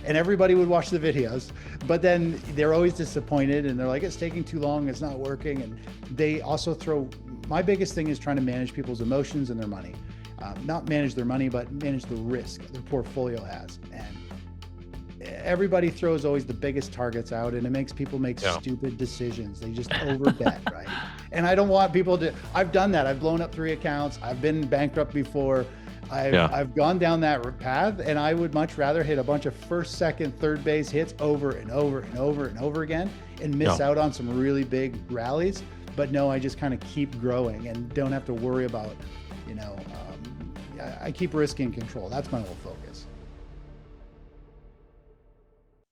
and everybody would watch the videos, but then they're always disappointed and they're like, it's taking too long, it's not working. And they also my biggest thing is trying to manage people's emotions and their money. Not manage their money, but manage the risk their portfolio has. And everybody throws always the biggest targets out, and it makes people make stupid decisions. They just overbet, right? And I don't want people to, I've done that. I've blown up 3 accounts. I've been bankrupt before. I've gone down that path, and I would much rather hit a bunch of first, second, third base hits over and over and over and over again and miss out on some really big rallies. But no, I just kind of keep growing and don't have to worry about, I keep risk in control. That's my whole focus.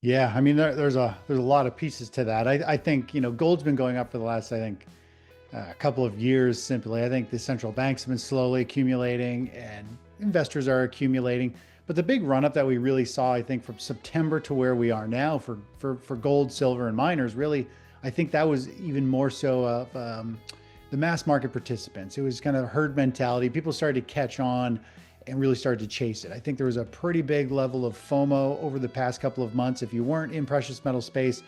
Yeah, I mean, there's a lot of pieces to that. I think, gold's been going up for the last, a couple of years simply. I think the central banks have been slowly accumulating and investors are accumulating. But the big run up that we really saw, I think, from September to where we are now for gold, silver, and miners, really, I think that was even more so of the mass market participants. It was kind of herd mentality. People started to catch on and really started to chase it. I think there was a pretty big level of FOMO over the past couple of months. If you weren't in precious metal space,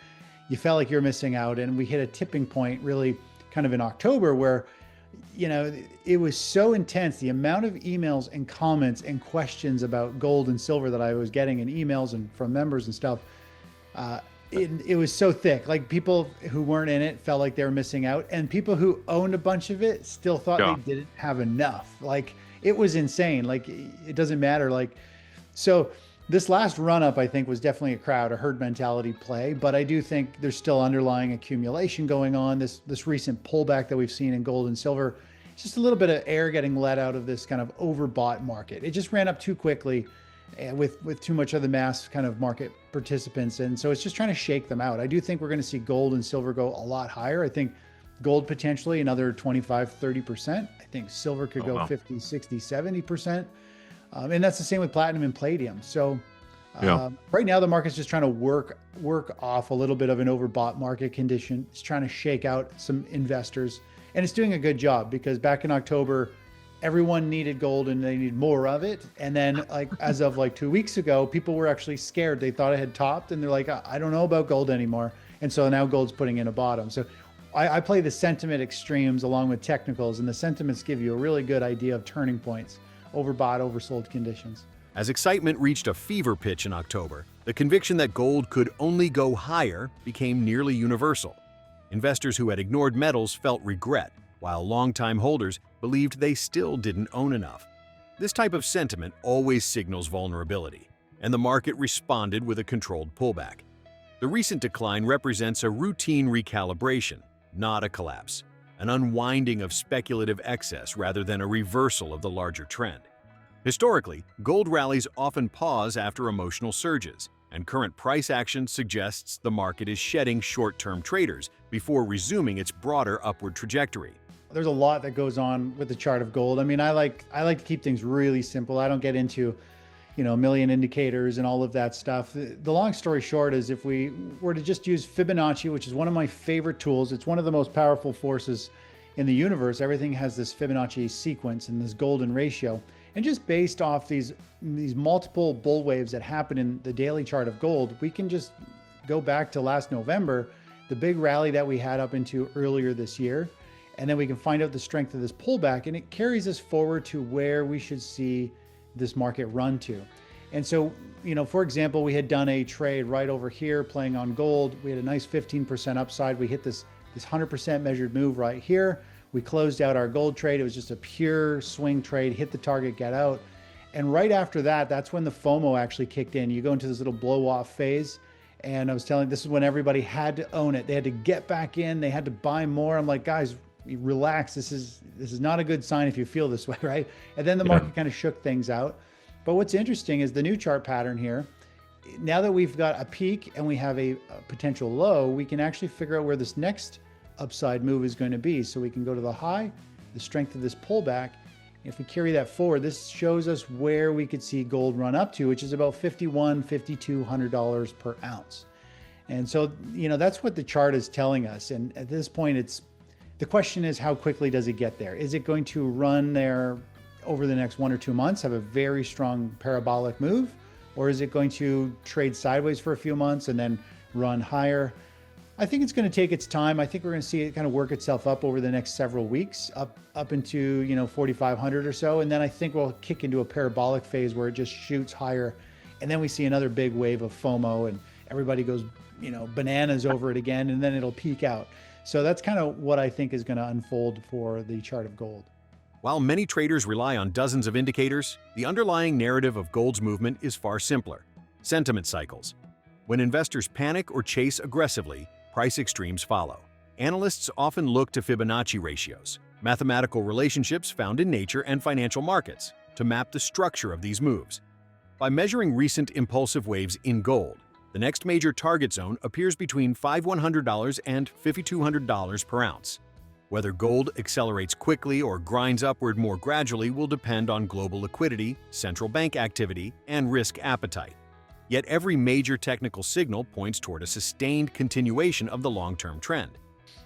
you felt like you're missing out. And we hit a tipping point really kind of in October where, it was so intense. The amount of emails and comments and questions about gold and silver that I was getting in emails and from members and stuff, it was so thick. Like people who weren't in it felt like they were missing out, and people who owned a bunch of it still thought they didn't have enough. Like it was insane. Like it doesn't matter. So this last run up, I think, was definitely a herd mentality play, but I do think there's still underlying accumulation going on. This recent pullback that we've seen in gold and silver, it's just a little bit of air getting let out of this kind of overbought market. It just ran up too quickly with too much of the mass kind of market participants. And so it's just trying to shake them out. I do think we're going to see gold and silver go a lot higher. I think gold potentially another 25, 30%. I think silver could go 50, 60, 70%. And that's the same with platinum and palladium. So right now the market's just trying to work off a little bit of an overbought market condition. It's trying to shake out some investors, and it's doing a good job because back in October, everyone needed gold and they need more of it. And then as of 2 weeks ago, people were actually scared. They thought it had topped and they're like, I don't know about gold anymore. And so now gold's putting in a bottom. So I play the sentiment extremes along with technicals, and the sentiments give you a really good idea of turning points, overbought, oversold conditions. As excitement reached a fever pitch in October, the conviction that gold could only go higher became nearly universal. Investors who had ignored metals felt regret, while longtime holders believed they still didn't own enough. This type of sentiment always signals vulnerability, and the market responded with a controlled pullback. The recent decline represents a routine recalibration, not a collapse, an unwinding of speculative excess rather than a reversal of the larger trend. Historically, gold rallies often pause after emotional surges, and current price action suggests the market is shedding short-term traders before resuming its broader upward trajectory. There's a lot that goes on with the chart of gold. I mean, I like to keep things really simple. I don't get into, a million indicators and all of that stuff. The long story short is if we were to just use Fibonacci, which is one of my favorite tools, it's one of the most powerful forces in the universe. Everything has this Fibonacci sequence and this golden ratio. And just based off these multiple bull waves that happen in the daily chart of gold, we can just go back to last November, the big rally that we had up into earlier this year. And then we can find out the strength of this pullback, and it carries us forward to where we should see this market run to. And so, for example, we had done a trade right over here playing on gold. We had a nice 15% upside. We hit this 100% measured move right here. We closed out our gold trade. It was just a pure swing trade, hit the target, get out. And right after that, that's when the FOMO actually kicked in. You go into this little blow off phase. And I was telling, this is when everybody had to own it. They had to get back in. They had to buy more. I'm like, guys, relax. This is not a good sign if you feel this way, right? And then the market kind of shook things out. But what's interesting is the new chart pattern here. Now that we've got a peak and we have a potential low, we can actually figure out where this next upside move is going to be. So we can go to the high, the strength of this pullback. If we carry that forward, this shows us where we could see gold run up to, which is about $5,100, $5,200 per ounce. And so, that's what the chart is telling us. And at this point, the question is, how quickly does it get there? Is it going to run there over the next 1 or 2 months, have a very strong parabolic move? or is it going to trade sideways for a few months and then run higher? I think it's going to take its time. I think we're going to see it kind of work itself up over the next several weeks, up into 4,500 or so, and then I think we'll kick into a parabolic phase where it just shoots higher, and then we see another big wave of FOMO, and everybody goes bananas over it again, and then it'll peak out. So that's kind of what I think is going to unfold for the chart of gold. While many traders rely on dozens of indicators, the underlying narrative of gold's movement is far simpler: sentiment cycles. When investors panic or chase aggressively, price extremes follow. Analysts often look to Fibonacci ratios, mathematical relationships found in nature and financial markets, to map the structure of these moves. By measuring recent impulsive waves in gold, the next major target zone appears between $5,100 and $5,200 per ounce. Whether gold accelerates quickly or grinds upward more gradually will depend on global liquidity, central bank activity, and risk appetite. Yet every major technical signal points toward a sustained continuation of the long-term trend.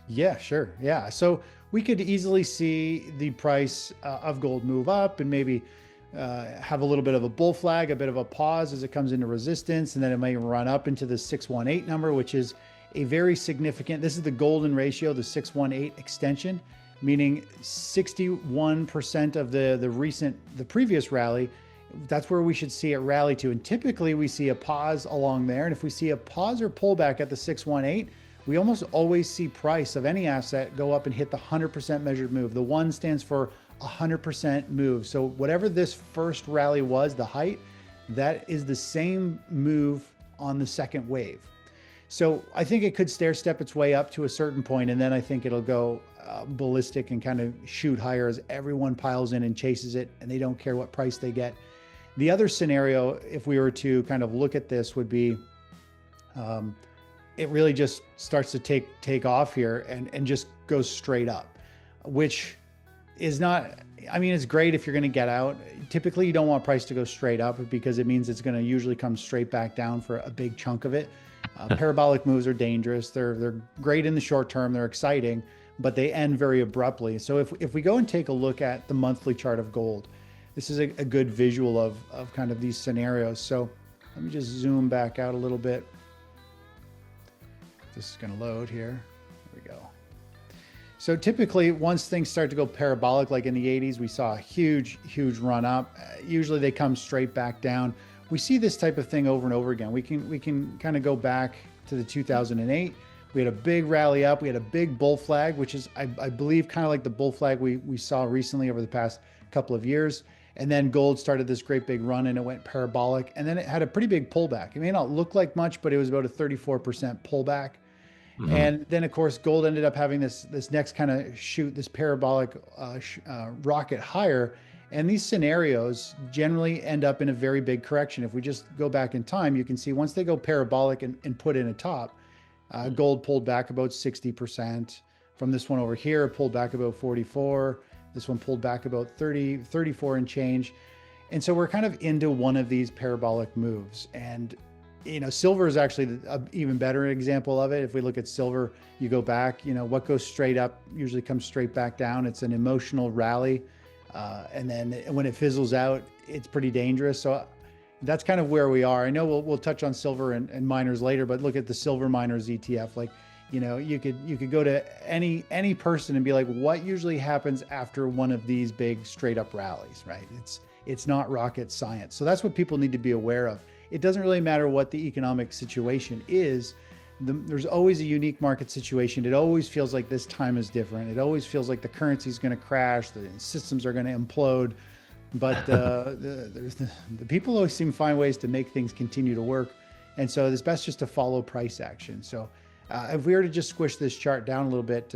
Yeah, sure. Yeah. So we could easily see the price of gold move up and maybe have a little bit of a bull flag, a bit of a pause as it comes into resistance, and then it may run up into the 618 number, which is a very significant, this is the golden ratio, the 618 extension, meaning 61% of the previous rally. That's where we should see it rally to. And typically we see a pause along there. And if we see a pause or pullback at the 618, we almost always see price of any asset go up and hit the 100% measured move. The 1 stands for 100% move. So whatever this first rally was, the height, that is the same move on the second wave. So I think it could stair step its way up to a certain point, and then I think it'll go ballistic and kind of shoot higher as everyone piles in and chases it, and they don't care what price they get. The other scenario, if we were to kind of look at this, would be it really just starts to take off here and just goes straight up, which is not, I mean, it's great if you're going to get out. Typically, you don't want price to go straight up because it means it's going to usually come straight back down for a big chunk of it. Parabolic moves are dangerous. They're great in the short term. They're exciting, but they end very abruptly. So if we go and take a look at the monthly chart of gold, this is a good visual of kind of these scenarios. So let me just zoom back out a little bit. This is going to load here. There we go. So typically, once things start to go parabolic, like in the 80s, we saw a huge run up. Usually they come straight back down. We see this type of thing over and over again. We can kind of go back to the 2008. We had a big rally up. We had a big bull flag, which is, I believe, kind of like the bull flag we saw recently over the past couple of years. And then gold started this great big run and it went parabolic. And then it had a pretty big pullback. It may not look like much, but it was about a 34% pullback. Mm-hmm. And then, of course, gold ended up having this next kind of shoot, this parabolic rocket higher. And these scenarios generally end up in a very big correction. If we just go back in time, you can see once they go parabolic and put in a top, gold pulled back about 60%. From this one over here, pulled back about 44. This one pulled back about 34 and change. And so we're kind of into one of these parabolic moves. And, silver is actually an even better example of it. If we look at silver, you go back, what goes straight up usually comes straight back down. It's an emotional rally. And then when it fizzles out, it's pretty dangerous. So that's kind of where we are. I know we'll touch on silver and miners later, but look at the silver miners ETF. Like, you could go to any person and be like, what usually happens after one of these big straight up rallies, right? It's not rocket science. So that's what people need to be aware of. It doesn't really matter what the economic situation is. There's always a unique market situation. It always feels like this time is different. It always feels like the currency is going to crash, the systems are going to implode. But the people always seem to find ways to make things continue to work. And so it's best just to follow price action. So if we were to just squish this chart down a little bit,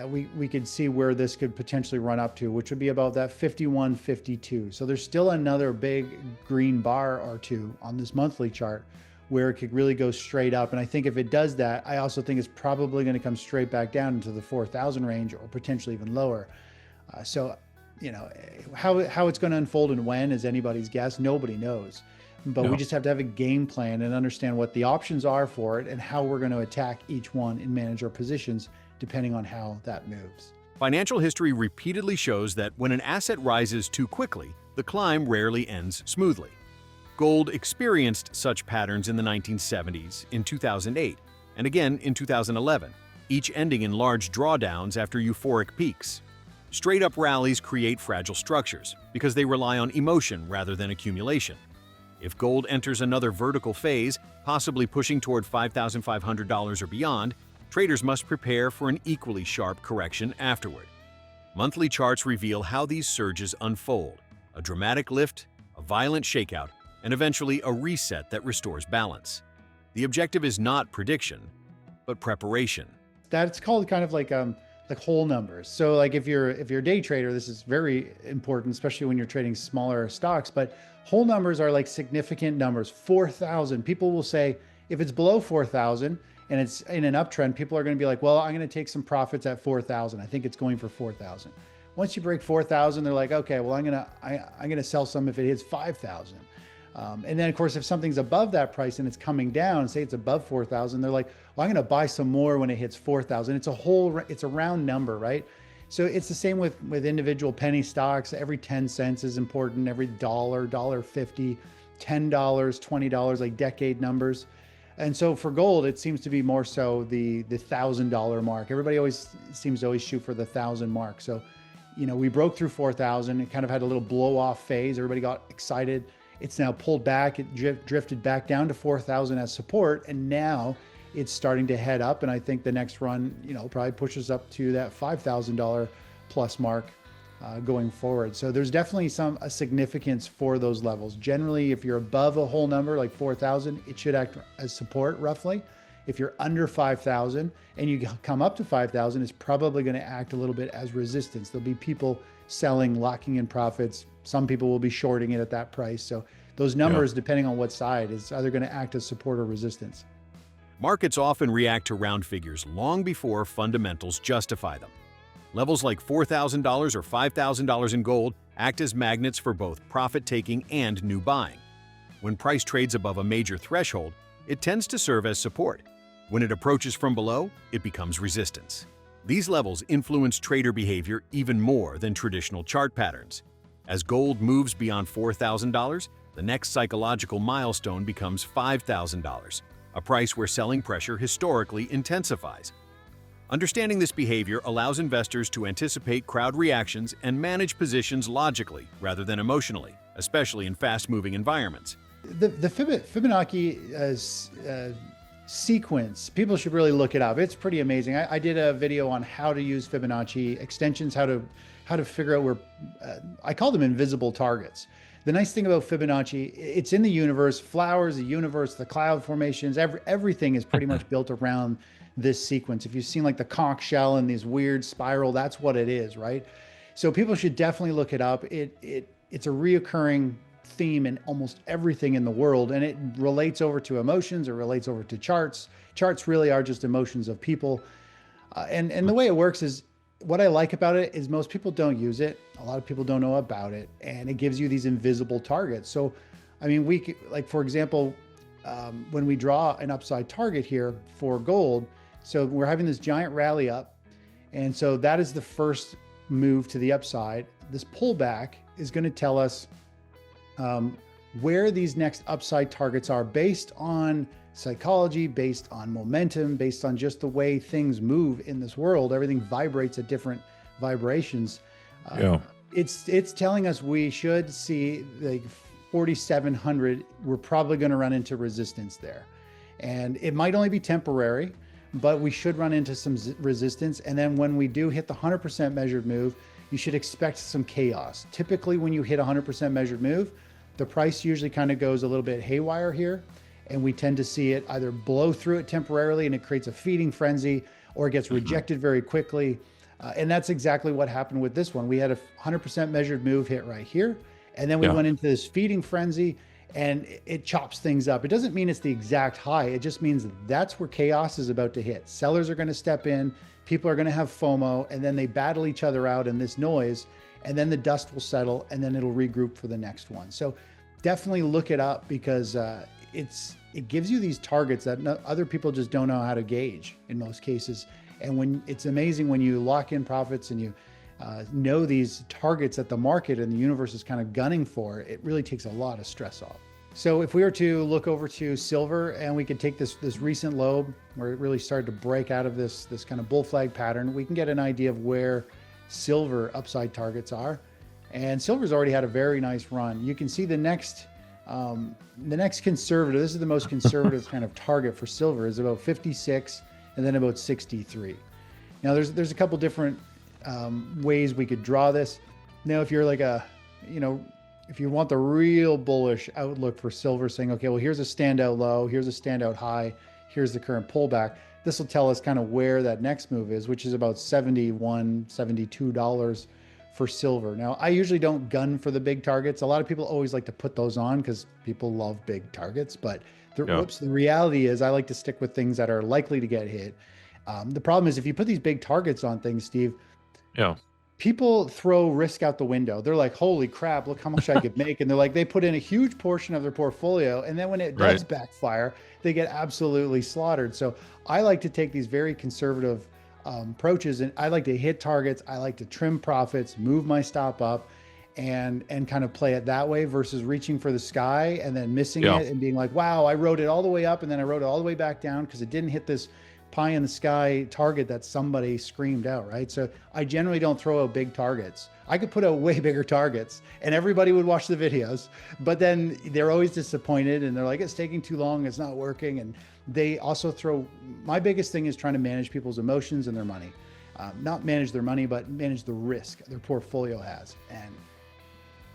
we could see where this could potentially run up to, which would be about that 51.52. So there's still another big green bar or two on this monthly chart where it could really go straight up. And I think if it does that, I also think it's probably going to come straight back down into the 4,000 range or potentially even lower. So how it's going to unfold and when is anybody's guess. Nobody knows. But we just have to have a game plan and understand what the options are for it and how we're going to attack each one and manage our positions depending on how that moves. Financial history repeatedly shows that when an asset rises too quickly, the climb rarely ends smoothly. Gold experienced such patterns in the 1970s, in 2008, and again in 2011, each ending in large drawdowns after euphoric peaks. Straight-up rallies create fragile structures because they rely on emotion rather than accumulation. If gold enters another vertical phase, possibly pushing toward $5,500 or beyond, traders must prepare for an equally sharp correction afterward. Monthly charts reveal how these surges unfold: a dramatic lift, a violent shakeout, and eventually a reset that restores balance. The objective is not prediction, but preparation. That's called kind of like whole numbers. So like if you're a day trader, this is very important, especially when you're trading smaller stocks. But whole numbers are like significant numbers. 4,000. People will say if it's below 4,000 and it's in an uptrend, people are going to be like, well, I'm going to take some profits at 4,000. I think it's going for 4,000. Once you break 4,000, they're like, okay, well, I'm gonna sell some if it hits 5,000. And then of course, if something's above that price and it's coming down, say it's above 4,000, they're like, well, I'm going to buy some more when it hits 4,000. It's a round number, right? So it's the same with individual penny stocks. Every 10 cents is important. Every dollar, $1.50, $10, $20, like decade numbers. And so for gold, it seems to be more so the $1,000 mark. Everybody always seems to always shoot for the 1,000 mark. So, we broke through 4,000. It kind of had a little blow off phase. Everybody got excited. It's now pulled back. It drifted back down to 4,000 as support. And now it's starting to head up. And I think the next run, probably pushes up to that $5,000 plus mark going forward. So there's definitely a significance for those levels. Generally, if you're above a whole number like 4,000, it should act as support roughly. If you're under 5,000 and you come up to 5,000, it's probably going to act a little bit as resistance. There'll be people selling, locking in profits. Some people will be shorting it at that price. So those numbers, depending on what side, is either going to act as support or resistance. Markets often react to round figures long before fundamentals justify them. Levels like $4,000 or $5,000 in gold act as magnets for both profit-taking and new buying. When price trades above a major threshold, it tends to serve as support. When it approaches from below, it becomes resistance. These levels influence trader behavior even more than traditional chart patterns. As gold moves beyond $4,000, the next psychological milestone becomes $5,000, a price where selling pressure historically intensifies. Understanding this behavior allows investors to anticipate crowd reactions and manage positions logically rather than emotionally, especially in fast-moving environments. The Fibonacci sequence, people should really look it up. It's pretty amazing. I did a video on how to use Fibonacci extensions, how to figure out where I call them invisible targets. The nice thing about Fibonacci, it's in the universe, flowers, the universe, the cloud formations, everything is pretty much built around this sequence. If you've seen like the conch shell and these weird spiral, that's what it is, right? So people should definitely look it up. It's a reoccurring theme in almost everything in the world, and it relates over to emotions, it relates over to charts. Charts really are just emotions of people. And the way it works is, what I like about it is most people don't use it. A lot of people don't know about it, and it gives you these invisible targets. So, I mean, like for example, when we draw an upside target here for gold, so we're having this giant rally up, and so that is the first move to the upside. This pullback is going to tell us where these next upside targets are based on psychology, based on momentum, based on just the way things move in this world. Everything vibrates at different vibrations. It's telling us we should see like 4,700. We're probably going to run into resistance there, and it might only be temporary, but we should run into some resistance. And then when we do hit the 100% measured move, you should expect some chaos. Typically, when you hit 100% measured move, the price usually kind of goes a little bit haywire here, and we tend to see it either blow through it temporarily and it creates a feeding frenzy, or it gets rejected very quickly. And that's exactly what happened with this one. We had a 100% measured move hit right here, and then we went into this feeding frenzy, and it chops things up. It doesn't mean it's the exact high. It just means that's where chaos is about to hit. Sellers are going to step in, people are going to have FOMO, and then they battle each other out in this noise, and then the dust will settle, and then it'll regroup for the next one. So definitely look it up, because it gives you these targets that other people just don't know how to gauge in most cases. And it's amazing when you lock in profits and you know these targets that the market and the universe is kind of gunning for, it really takes a lot of stress off. So if we were to look over to silver and we could take this recent low where it really started to break out of this kind of bull flag pattern, we can get an idea of where silver upside targets are. And silver's already had a very nice run. You can see the next conservative, this is the most conservative kind of target for silver, is about 56 and then about 63. Now there's a couple different ways we could draw this. Now if you're like if you want the real bullish outlook for silver, saying, okay, well, here's a standout low, here's a standout high, here's the current pullback, this will tell us kind of where that next move is, which is about $71, $72 for silver. Now, I usually don't gun for the big targets. A lot of people always like to put those on because people love big targets, but the reality is I like to stick with things that are likely to get hit. The problem is if you put these big targets on things, Steve, people throw risk out the window. They're like, holy crap, look how much I could make. And they're like, they put in a huge portion of their portfolio. And then when it does backfire, they get absolutely slaughtered. So I like to take these very conservative approaches, and I like to hit targets. I like to trim profits, move my stop up, and kind of play it that way versus reaching for the sky and then missing it and being like, wow, I rode it all the way up and then I rode it all the way back down because it didn't hit this pie in the sky target that somebody screamed out, right? So I generally don't throw out big targets. I could put out way bigger targets and everybody would watch the videos, but then they're always disappointed and they're like, it's taking too long, it's not working. And they also throw, my biggest thing is trying to manage people's emotions and their money. Not manage their money, but manage the risk their portfolio has. And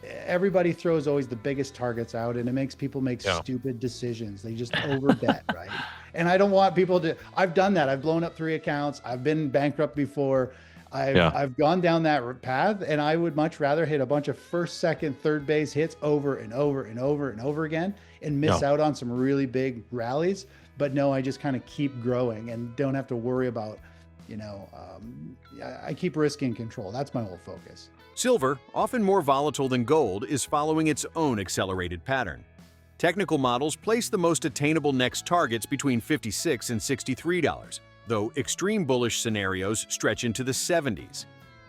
everybody throws always the biggest targets out and it makes people make stupid decisions. They just overbet, right? And I don't want people to, I've done that. I've blown up 3 accounts. I've been bankrupt before. I've gone down that path, and I would much rather hit a bunch of first, second, third base hits over and over and over and over again and miss out on some really big rallies. But no, I just kind of keep growing and don't have to worry about, I keep risk in control. That's my whole focus. Silver, often more volatile than gold, is following its own accelerated pattern. Technical models place the most attainable next targets between $56 and $63, though extreme bullish scenarios stretch into the 70s.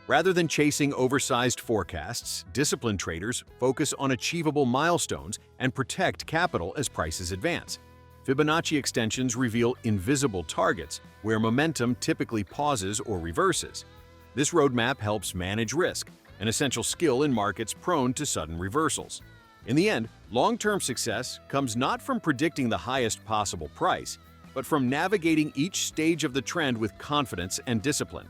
Rather than chasing oversized forecasts, disciplined traders focus on achievable milestones and protect capital as prices advance. Fibonacci extensions reveal invisible targets where momentum typically pauses or reverses. This roadmap helps manage risk, an essential skill in markets prone to sudden reversals. In the end, long-term success comes not from predicting the highest possible price, but from navigating each stage of the trend with confidence and discipline.